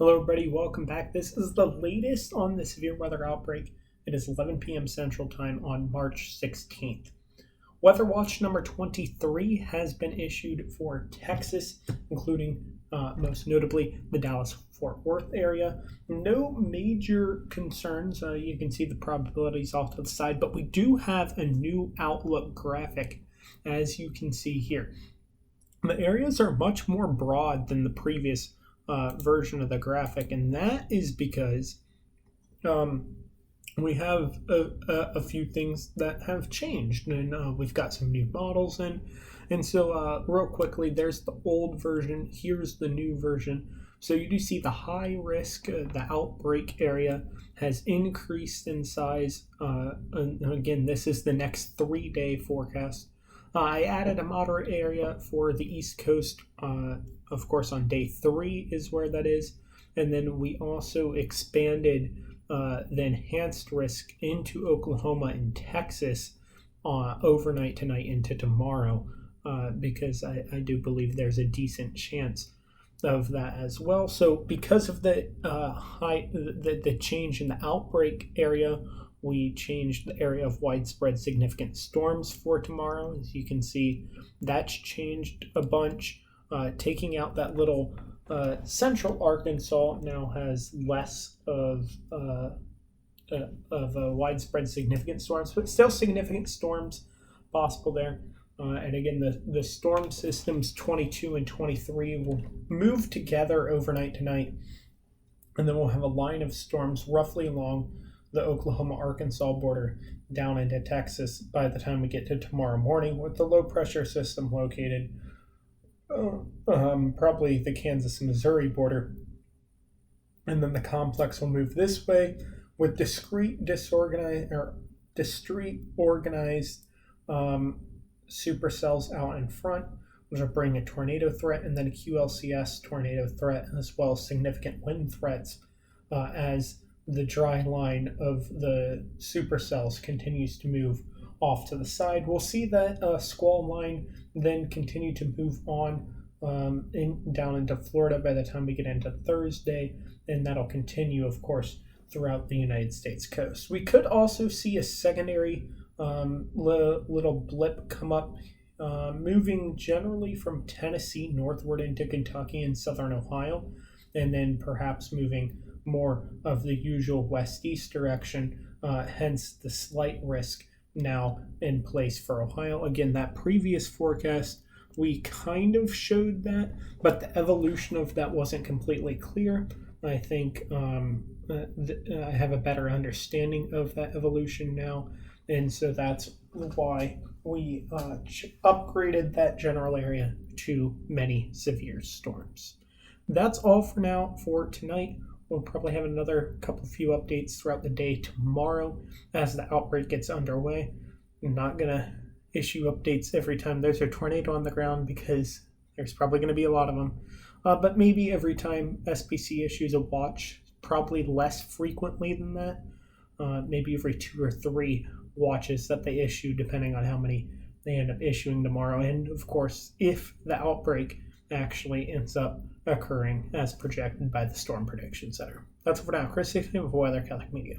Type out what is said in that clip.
Hello, everybody. Welcome back. This is the latest on the severe weather outbreak. It is 11 p.m. Central Time on March 16th. Weather Watch number 23 has been issued for Texas, including most notably the Dallas-Fort Worth area. No major concerns. You can see the probabilities off to the side, but we do have a new outlook graphic, as you can see here. The areas are much more broad than the previous version of the graphic, and that is because we have a few things that have changed, and we've got some new models in. And so real quickly, there's the old version, here's the new version. So you do see the high risk, the outbreak area has increased in size. And again, this is the next 3-day forecast. I added a moderate area for the East Coast. Of course, on day 3 is where that is. And then we also expanded the enhanced risk into Oklahoma and Texas overnight tonight into tomorrow, because I do believe there's a decent chance of that as well. So because of the the change in the outbreak area, we changed the area of widespread significant storms for tomorrow. As you can see, that's changed a bunch. Taking out that little central Arkansas now has less of widespread significant storms, but still significant storms possible there. And again, the storm systems 22 and 23 will move together overnight tonight, and then we'll have a line of storms roughly along the Oklahoma-Arkansas border down into Texas by the time we get to tomorrow morning, with the low pressure system located probably the Kansas-Missouri border. And then the complex will move this way with discrete organized supercells out in front, which will bring a tornado threat and then a QLCS tornado threat, as well as significant wind threats as the dry line of the supercells continues to move off to the side. We'll see that squall line then continue to move on down into Florida by the time we get into Thursday, and that'll continue, of course, throughout the United States coast. We could also see a secondary little blip come up, moving generally from Tennessee northward into Kentucky and southern Ohio, and then perhaps moving more of the usual west-east direction, hence the slight risk now in place for Ohio. Again, that previous forecast, we kind of showed that, but the evolution of that wasn't completely clear. I think I have a better understanding of that evolution now, and so that's why we upgraded that general area to many severe storms. That's all for now for tonight. We'll probably have another few updates throughout the day tomorrow as the outbreak gets underway. I'm not going to issue updates every time there's a tornado on the ground, because there's probably going to be a lot of them. But maybe every time SPC issues a watch, probably less frequently than that. Maybe every 2 or 3 watches that they issue, depending on how many they end up issuing tomorrow. And of course, if the outbreak actually ends up occurring as projected by the Storm Prediction Center. That's it for now. Chris, with Weather Catholic Media.